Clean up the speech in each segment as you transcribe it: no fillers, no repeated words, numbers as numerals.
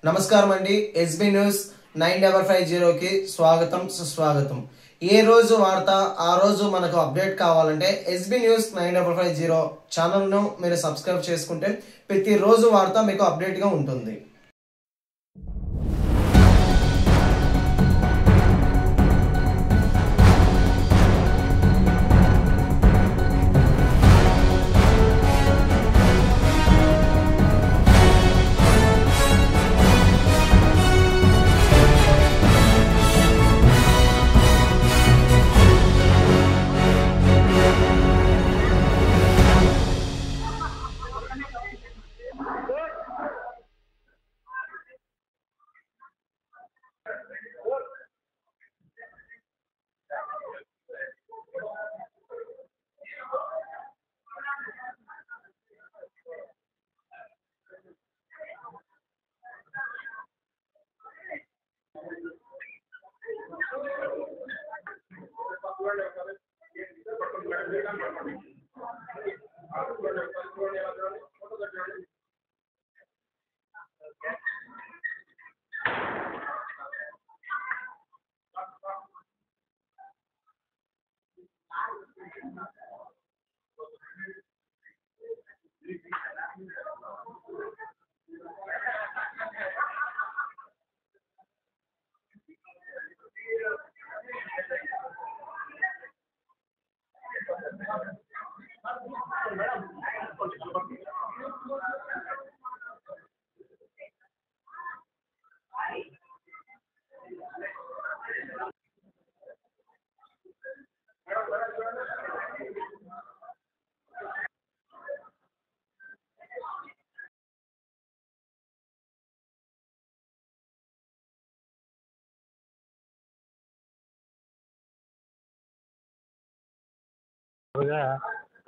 నమస్కారం అండి. SB news 9550కి స్వాగతం సుస్వాగతం. ఏ రోజు వార్త ఆ రోజు మనకు అప్డేట్ కావాలంటే ఎస్బీ న్యూస్ 9550 ఛానల్ను మీరు సబ్స్క్రైబ్ చేసుకుంటే ప్రతిరోజు వార్త మీకు అప్డేట్గా ఉంటుంది.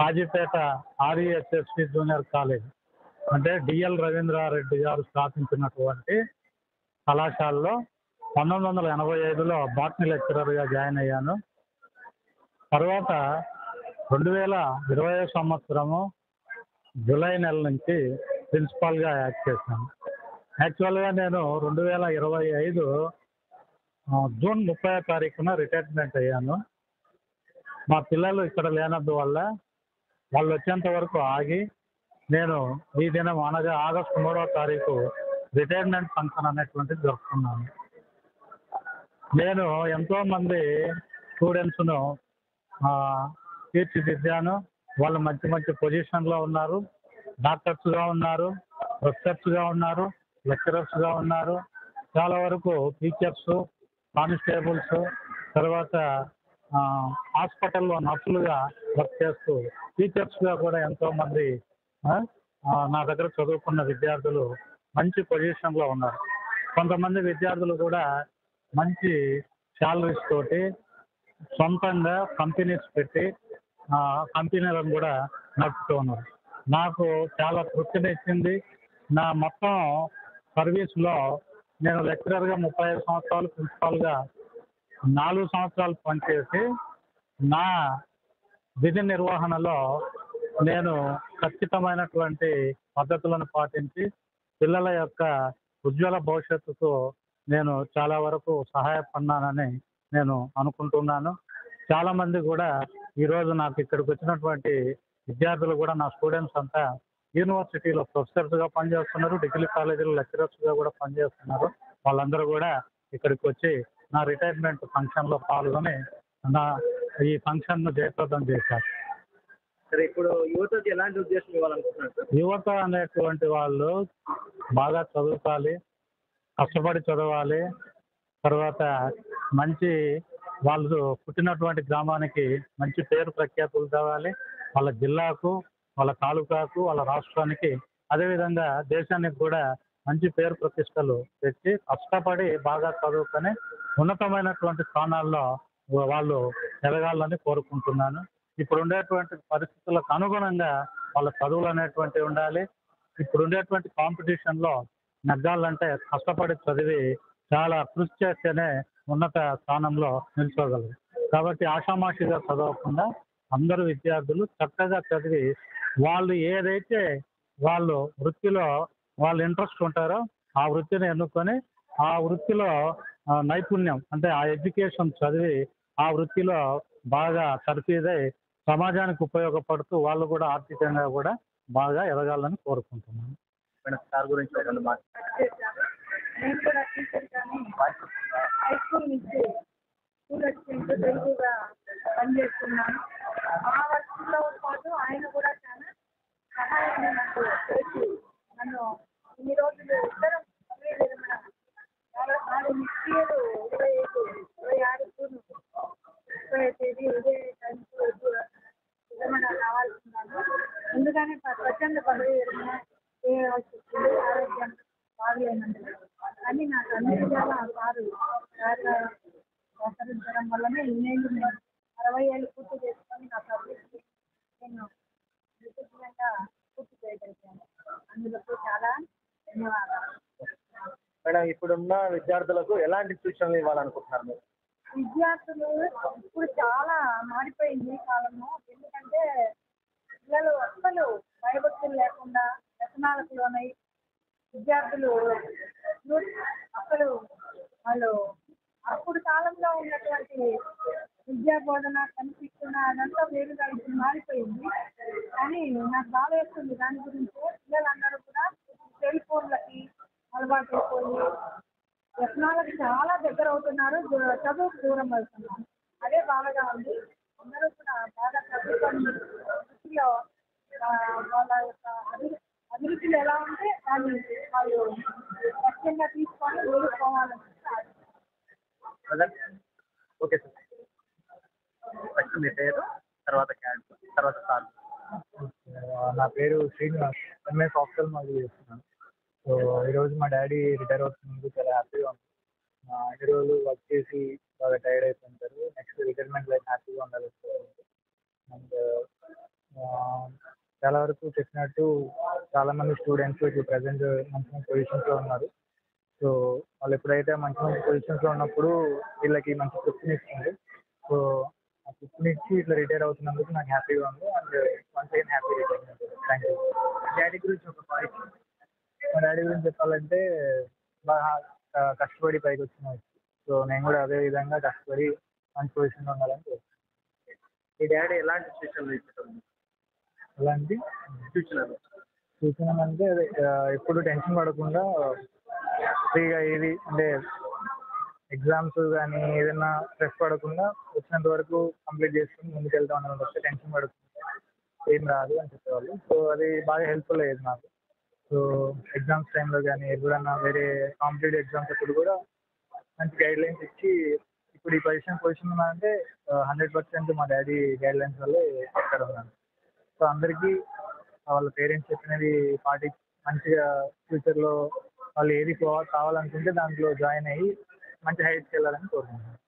కాజీపేట ఆర్ఈఎస్ఎస్పి జూనియర్ కాలేజ్ అంటే డిఎల్ రవీంద్రారెడ్డి గారు స్థాపించినటువంటి కళాశాలలో 1985లో బాటనీ లెక్చరర్గా జాయిన్ అయ్యాను. తర్వాత 2020 సంవత్సరము జూలై నెల నుంచి ప్రిన్సిపాల్గా యాక్ట్ చేశాను. యాక్చువల్గా నేను 2025 జూన్ 30వ తారీఖున రిటైర్మెంట్ అయ్యాను. మా పిల్లలు ఇక్కడ లేనందు వల్ల వాళ్ళు వచ్చేంత వరకు ఆగి నేను ఈ దినం అనగా ఆగస్టు 3వ తారీఖు రిటైర్మెంట్ ఫంక్షన్ అనేటువంటిది జరుపుకున్నాను. నేను ఎంతోమంది స్టూడెంట్స్ను తీర్చిదిద్దాను. వాళ్ళు మంచి మంచి పొజిషన్లో ఉన్నారు. డాక్టర్స్గా ఉన్నారు, ప్రొఫెసర్స్గా ఉన్నారు, లెక్చరర్స్గా ఉన్నారు. చాలా వరకు టీచర్స్, కానిస్టేబుల్స్, తర్వాత హాస్పిటల్లో నర్సులుగా వర్క్ చేస్తూ టీచర్స్గా కూడా ఎంతోమంది నా దగ్గర చదువుకున్న విద్యార్థులు మంచి పొజిషన్లో ఉన్నారు. కొంతమంది విద్యార్థులు కూడా మంచి శాలరీస్ తోటి సొంతంగా కంపెనీస్ పెట్టి కంపెనీలను కూడా నడుపుతూ ఉన్నారు. నాకు చాలా తృప్తినిచ్చింది. నా మొత్తం సర్వీస్లో నేను లెక్చరర్గా 35 సంవత్సరాలు, ప్రిన్సిపాల్గా 4 సంవత్సరాలు పనిచేసి నా విధి నిర్వహణలో నేను ఖచ్చితమైనటువంటి పద్ధతులను పాటించి పిల్లల యొక్క ఉజ్వల భవిష్యత్తుకు నేను చాలా వరకు సహాయపడినానని నేను అనుకుంటున్నాను. చాలామంది కూడా ఈరోజు నాకు ఇక్కడికి వచ్చినటువంటి విద్యార్థులు కూడా నా స్టూడెంట్స్ అంతా యూనివర్సిటీలో ప్రొఫెసర్స్గా పనిచేస్తున్నారు, డిగ్రీ కాలేజీలో లెక్చరర్స్గా కూడా పనిచేస్తున్నారు. వాళ్ళందరూ కూడా ఇక్కడికి వచ్చి నా రిటైర్మెంట్ ఫంక్షన్లో పాల్గొని నా ఈ ఫంక్షన్ను జయప్రదం చేశారు. సరే, ఇప్పుడు యువతకి ఎలాంటి ఉద్దేశం ఇవ్వాలనుకుంటున్నారు? యువత అనేటువంటి వాళ్ళు బాగా చదువుకోవాలి, కష్టపడి చదవాలి. తర్వాత మంచి వాళ్ళు పుట్టినటువంటి గ్రామానికి మంచి పేరు ప్రఖ్యాతులు తేవాలి. వాళ్ళ జిల్లాకు, వాళ్ళ తాలూకాకు, వాళ్ళ రాష్ట్రానికి, అదేవిధంగా దేశానికి కూడా మంచి పేరు ప్రతిష్టలు తెచ్చి కష్టపడి బాగా చదువుకొని ఉన్నతమైనటువంటి స్థానాల్లో వాళ్ళు ఎదగాలని కోరుకుంటున్నాను. ఇప్పుడు ఉండేటువంటి పరిస్థితులకు అనుగుణంగా వాళ్ళ చదువులు అనేటువంటివి ఉండాలి. ఇప్పుడు ఉండేటువంటి కాంపిటీషన్లో నెగ్గాలంటే కష్టపడి చదివి చాలా కృషి చేస్తేనే ఉన్నత స్థానంలో నిల్చోగలరు. కాబట్టి ఆషామాషిగా చదవకుండా అందరూ విద్యార్థులు చక్కగా చదివి వాళ్ళు ఏదైతే వాళ్ళు వృత్తిలో వాళ్ళు ఇంట్రెస్ట్ ఉంటారో ఆ వృత్తిని ఎన్నుకొని ఆ వృత్తిలో నైపుణ్యం అంటే ఆ ఎడ్యుకేషన్ చదివి ఆ వృత్తిలో బాగా తర్ఫీదై సమాజానికి ఉపయోగపడుతూ వాళ్ళు కూడా ఆర్థికంగా కూడా బాగా ఎదగాలని కోరుకుంటున్నాను. మేడం సార్ గురించి ఒక 2 మాటలు. నేను కూడా టీచర్ కానీ హై స్కూల్ నుంచి స్కూల్ అసిస్టెంట్ తెలుగుగా పనిచేస్తున్నాను. ఆ వర్క్లో పాటు ఆయన కూడా చాలా సహాయాన్ని నాకు చేసి నన్ను ఇన్ని రోజులు ఇద్దరం ఒకే విధంగా నాది నెక్స్ట్ ఇయర్ 25, 26 జూన్ 30వ తేదీ ఇదే టైంకి విరమణ రావాల్సిందాను. ముందుగానే ప్రచండ పదవి విరమణ చేయాల్సి వచ్చింది ఆరోగ్యం బాగలేనందుకు. కానీ నాకు అన్ని విధాలా సారు సహకరించడం వల్లనే ఇన్నేళ్ళు నేను 60 ఏళ్ళు పూర్తి చేసుకొని నా సర్వీస్కి నేను నిర్విఘ్నంగా పూర్తి చేయగలిగాను. అందుకు చాలా ధన్యవాదాలు. మేడం ఇప్పుడున్న విద్యార్థులకు ఎలాంటి సూచనలు ఇవ్వాలనుకుంటున్నారు మీరు? విద్యార్థులు ఇప్పుడు చాలా మారిపోయింది కాలము. ఎందుకంటే పిల్లలు అస్సలు భయభక్తులు లేకుండా వ్యసనాలకు లోనై విద్యార్థులు అసలు వాళ్ళు అప్పుడు కాలంలో ఉన్నటువంటి విద్యా బోధన కనిపిస్తున్న అదంతా వేరుగా ఇప్పుడు మారిపోయింది. కానీ నాకు బాగా వేస్తుంది దాని గురించి. పిల్లలందరూ కూడా సెల్ ఫోన్లకి అలవాటు అయిపోయి వ్యసనాలకు చాలా దగ్గర అవుతున్నారు, చదువుకు దూరం అవుతున్నారు. అదే బాధగా ఉంది. అందరూ కూడా బాగా చదువుకొని వృత్తిలో వాళ్ళ యొక్క అభిరుచులు ఎలా ఉంటే దాన్ని వాళ్ళు లక్ష్యంగా తీసుకొని ఎదుర్కోవాలని ఓకే సార్. ఫస్ట్ మీ పేరు, తర్వాత క్యాడర్, తర్వాత సార్. నా పేరు శ్రీనివాస్, ఎంఎస్ ఆఫ్థల్మాలజీ చేస్తున్నాను. సో ఈరోజు మా డాడీ రిటైర్ అవుతున్నందుకు చాలా హ్యాపీగా ఉంది. ఇన్ని రోజులు వర్క్ చేసి బాగా టైర్డ్ అయిపోయింటారు. నెక్స్ట్ రిటైర్మెంట్ లైఫ్ హ్యాపీగా ఉండాలి. అండ్ చాలా వరకు చెప్పినట్టు చాలామంది స్టూడెంట్స్ ఇప్పుడు ప్రజెంట్ మంచి మంచి పొజిషన్స్లో ఉన్నారు. సో వాళ్ళు ఎప్పుడైతే మంచి మంచి పొజిషన్స్లో ఉన్నప్పుడు వీళ్ళకి మంచి తృప్తిని ఇస్తుంది. సో ఆ తృప్తిని ఇచ్చి ఇట్లా రిటైర్ అవుతున్నందుకు నాకు హ్యాపీగా ఉంది. And once again happy retirement. Thank you. Daddy గురించి ఒక పాయింట్. మా డాడీ గురించి చెప్పాలంటే బాగా కష్టపడి పైకి వచ్చిన వ్యక్తి. సో నేను కూడా అదే విధంగా కష్టపడి మంచి పొజిషన్లో ఉండాలని కోరుకుంటున్నాను. మీ డాడీ ఎలాంటి సూచనలు ఇచ్చారు? ఎలాంటి సూచనలు అంటే అదే ఎప్పుడు టెన్షన్ పడకుండా ఫ్రీగా ఏది అంటే ఎగ్జామ్స్ కానీ ఏదైనా స్ట్రెస్ పడకుండా వచ్చినంత వరకు కంప్లీట్ చేసుకుని ముందుకు వెళ్తా ఉన్నాను తప్పితే టెన్షన్ పడకుండా ఏం రాదు అని చెప్పేవాళ్ళు. సో అది బాగా హెల్ప్ఫుల్ అయ్యేది నాకు. సో ఎగ్జామ్స్ టైంలో కానీ ఎప్పుడన్నా వేరే కాంపిటేటివ్ ఎగ్జామ్స్ అప్పుడు కూడా మంచి గైడ్లైన్స్ ఇచ్చి ఇప్పుడు ఈ పొజిషన్ ఉన్నానంటే 100% మా డాడీ గైడ్లైన్స్ వల్లే ఇక్కడ ఉన్నాను. సో అందరికీ వాళ్ళ పేరెంట్స్ చెప్పినవి పాటించి మంచిగా ఫ్యూచర్లో వాళ్ళు ఏది కావాలనుకుంటే దాంట్లో జాయిన్ అయ్యి మంచి హైట్స్కి వెళ్ళాలని కోరుకుంటున్నాను.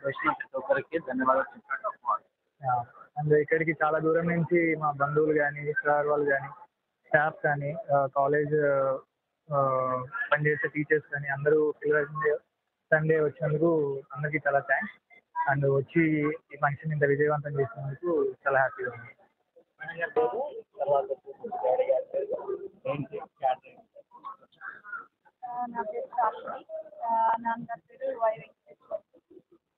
వచ్చిన ప్రతి ఒక్కరికి ధన్యవాదాలు చెప్పారు. అండ్ ఇక్కడికి చాలా దూరం నుంచి మా బంధువులు కానీ సార్ వాళ్ళు కానీ స్టాఫ్ కానీ కాలేజ్ పనిచేసే టీచర్స్ కానీ అందరూ సండే వచ్చినందుకు అందరికీ చాలా థ్యాంక్స్. అండ్ వచ్చి ఈ ఫంక్షన్ ఇంత విజయవంతం చేసినందుకు చాలా హ్యాపీగా ఉంది. నా పేరు శాలిని. నాన్నగారి పేరు వై వెంకటేశ్వర.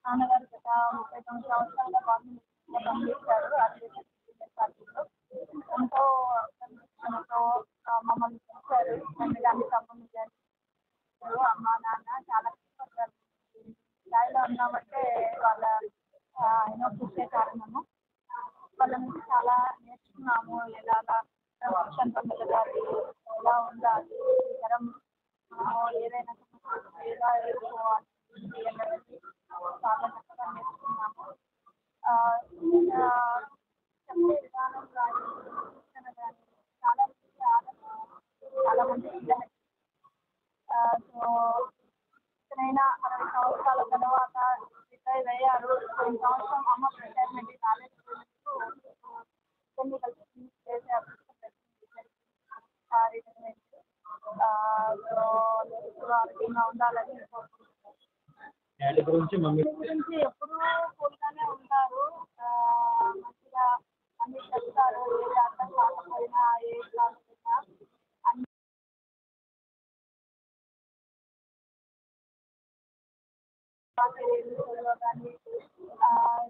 నాన్నగారు గత 39 సంవత్సరాలుగా పనిచేశారు అడ్మినిస్ట్రేటివ్ పార్టీలో. ఎంతో సంతోషంతో మమ్మల్ని పెంచారు. అన్ని తమ్ముళ్ళు గారు, అమ్మ నాన్న చాలా కష్టపడ్డారు. స్థాయిలో ఉన్నామంటే వాళ్ళ ఎన్నో కృషి కారణము. వాళ్ళ నుంచి చాలా నేర్చుకున్నాము. ఎలాగా క్రమశిక్షణ పొందగలగాలి, ఎలా ఉండాలి, తరం ఏదైనా సమస్య ఎలా ఎదుర్కోవాలి అన్నది చాలా చక్కగా నేర్చుకున్నాము. చెప్పే విధానం కానీ శిక్షణ కానీ చాలా చాలా మంది పిల్లలకి సో ఎక్కడైనా 60 సంవత్సరాల తర్వాత రిటైర్ అయ్యారు. 10 సంవత్సరం అమ్మ రిటైర్మెంట్ కాలేజ్ కలిసి చేసే అదృష్టం రిటైర్మెంట్ ఆరోగ్యంగా ఉండాలని కోరుకుంటున్నాను. గురించి ఎప్పుడూ కూల్గానే ఉంటారు. మంచిగా అన్ని చెప్తారు. ఏది అర్థం కాకపోయినా ఏ క్లాస్ కానీ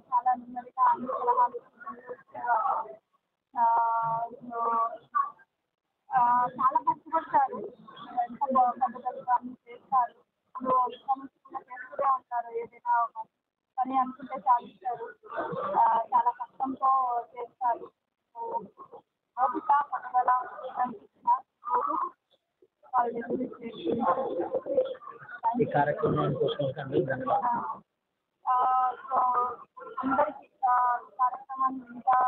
చాలా నెమ్మదిగా అన్ని సలహాలు ఇచ్చేవారు. సో చాలా కష్టపడతారు, ఎంత పెద్ద పెద్ద అన్ని చేస్తారు. ఇప్పుడు సమస్య చేస్తూనే ఉంటారు, ఏదైనా ఒక పని అనుకుంటే సాధిస్తారు. చాలా కష్టంతో చేస్తారు. ఓపిక పట్టుదల అనిపించిన రోజు వాళ్ళు ఎదురు చేస్తున్నారు. ఈ కార్యక్రమాన్ని చూసినందుకు ధన్యవాదాలు. సో అందరికీ కార్యక్రమాన్ని ఇంకా